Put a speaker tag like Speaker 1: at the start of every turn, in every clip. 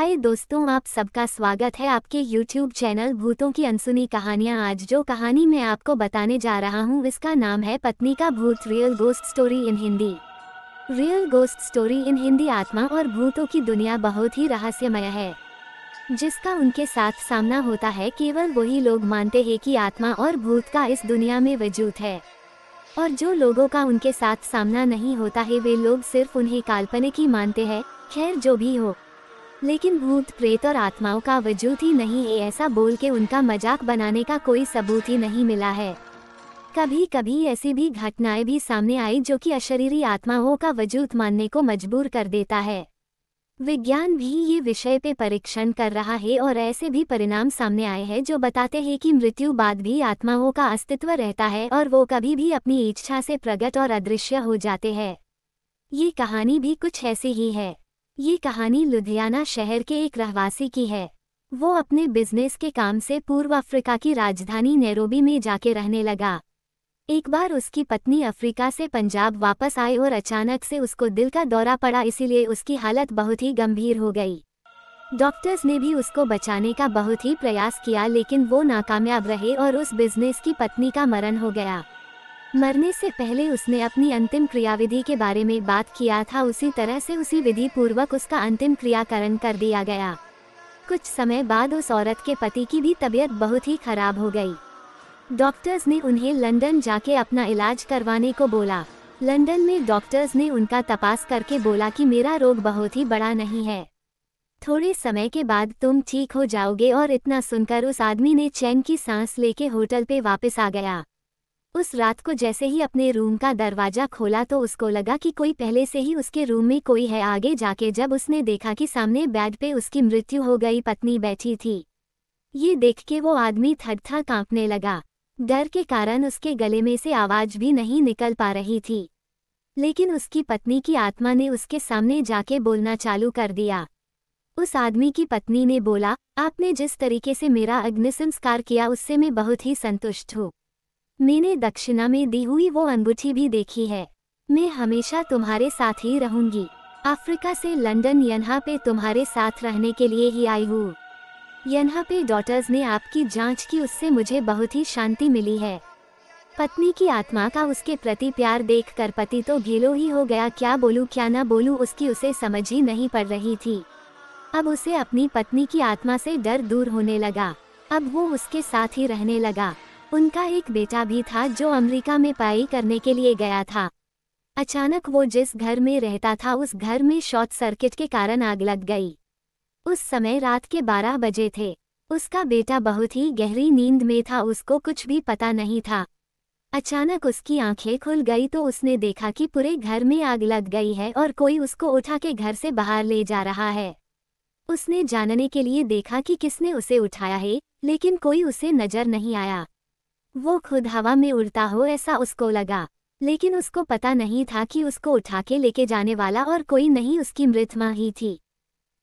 Speaker 1: हाय दोस्तों, आप सबका स्वागत है आपके YouTube चैनल भूतों की अनसुनी कहानियाँ। आज जो कहानी मैं आपको बताने जा रहा हूँ इसका नाम है पत्नी का भूत, real ghost story in Hindi. Real ghost story in Hindi आत्मा और भूतों की दुनिया बहुत ही रहस्यमय है, जिसका उनके साथ सामना होता है। केवल वही लोग मानते हैं कि आत्मा और भूत का इस दुनिया में वजूद है, और जो लोगों का उनके साथ सामना नहीं होता है वे लोग सिर्फ उन्हें काल्पनिक ही मानते हैं। खैर जो भी हो, लेकिन भूत प्रेत और आत्माओं का वजूद ही नहीं है ऐसा बोल के उनका मजाक बनाने का कोई सबूत ही नहीं मिला है। कभी कभी ऐसी भी घटनाएं भी सामने आई जो कि अशरीरी आत्माओं का वजूद मानने को मजबूर कर देता है। विज्ञान भी ये विषय पे परीक्षण कर रहा है और ऐसे भी परिणाम सामने आए हैं जो बताते हैं कि मृत्यु बाद भी आत्माओं का अस्तित्व रहता है और वो कभी भी अपनी इच्छा से प्रकट और अदृश्य हो जाते हैं। ये कहानी भी कुछ ऐसी ही है। ये कहानी लुधियाना शहर के एक रहवासी की है। वो अपने बिजनेस के काम से पूर्व अफ्रीका की राजधानी नैरोबी में जाके रहने लगा। एक बार उसकी पत्नी अफ्रीका से पंजाब वापस आई और अचानक से उसको दिल का दौरा पड़ा, इसीलिए उसकी हालत बहुत ही गंभीर हो गई। डॉक्टर्स ने भी उसको बचाने का बहुत ही प्रयास किया, लेकिन वो नाकामयाब रहे और उस बिजनेस की पत्नी का मरण हो गया। मरने से पहले उसने अपनी अंतिम क्रियाविधि के बारे में बात किया था, उसी तरह से उसी विधि पूर्वक उसका अंतिम क्रियाकरण कर दिया गया। कुछ समय बाद उस औरत के पति की भी तबीयत बहुत ही खराब हो गई। डॉक्टर्स ने उन्हें लंदन जाके अपना इलाज करवाने को बोला। लंदन में डॉक्टर्स ने उनका तपास करके बोला कि मेरा रोग बहुत ही बड़ा नहीं है, थोड़े समय के बाद तुम ठीक हो जाओगे। और इतना सुनकर उस आदमी ने चैन की सांस लेके होटल पे वापस आ गया। उस रात को जैसे ही अपने रूम का दरवाजा खोला तो उसको लगा कि कोई पहले से ही उसके रूम में कोई है। आगे जाके जब उसने देखा कि सामने बेड पे उसकी मृत्यु हो गई पत्नी बैठी थी। ये देख के वो आदमी थर-थर कांपने लगा। डर के कारण उसके गले में से आवाज भी नहीं निकल पा रही थी, लेकिन उसकी पत्नी की आत्मा ने उसके सामने जाके बोलना चालू कर दिया। उस आदमी की पत्नी ने बोला, आपने जिस तरीके से मेरा अग्निसंस्कार किया उससे मैं बहुत ही संतुष्ट हूँ। मैंने दक्षिणा में दी हुई वो अंगूठी भी देखी है। मैं हमेशा तुम्हारे साथ ही रहूंगी। अफ्रीका से लंदन यहाँ पे तुम्हारे साथ रहने के लिए ही आई हूँ। यहाँ पे डॉक्टर्स ने आपकी जांच की, उससे मुझे बहुत ही शांति मिली है। पत्नी की आत्मा का उसके प्रति प्यार देखकर पति तो घिलो ही हो गया। क्या बोलूँ क्या ना बोलूँ, उसकी उसे समझ ही नहीं पड़ रही थी। अब उसे अपनी पत्नी की आत्मा से डर दूर होने लगा। अब वो उसके साथ ही रहने लगा। उनका एक बेटा भी था जो अमेरिका में पढ़ाई करने के लिए गया था। अचानक वो जिस घर में रहता था उस घर में शॉर्ट सर्किट के कारण आग लग गई। उस समय रात के 12 बजे थे। उसका बेटा बहुत ही गहरी नींद में था, उसको कुछ भी पता नहीं था। अचानक उसकी आंखें खुल गई तो उसने देखा कि पूरे घर में आग लग गई है और कोई उसको उठा के घर से बाहर ले जा रहा है। उसने जानने के लिए देखा कि किसने उसे उठाया है, लेकिन कोई उसे नजर नहीं आया। वो खुद हवा में उड़ता हो ऐसा उसको लगा, लेकिन उसको पता नहीं था कि उसको उठा के लेके जाने वाला और कोई नहीं, उसकी मृत माँ ही थी।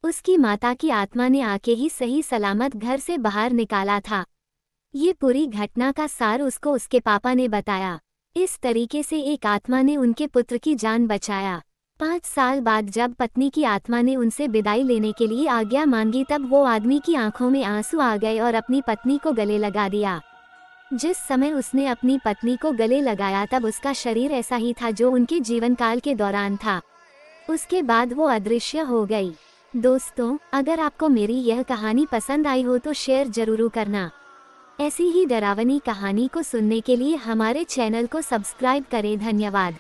Speaker 1: उसकी माता की आत्मा ने आके ही सही सलामत घर से बाहर निकाला था। ये पूरी घटना का सार उसको उसके पापा ने बताया। इस तरीके से एक आत्मा ने उनके पुत्र की जान बचाया। 5 साल बाद जब पत्नी की आत्मा ने उनसे विदाई लेने के लिए आज्ञा मांगी तब वो आदमी की आंखों में आंसू आ गए और अपनी पत्नी को गले लगा दिया। जिस समय उसने अपनी पत्नी को गले लगाया तब उसका शरीर ऐसा ही था जो उनके जीवन काल के दौरान था। उसके बाद वो अदृश्य हो गई। दोस्तों, अगर आपको मेरी यह कहानी पसंद आई हो तो शेयर जरूर करना। ऐसी ही डरावनी कहानी को सुनने के लिए हमारे चैनल को सब्सक्राइब करें। धन्यवाद।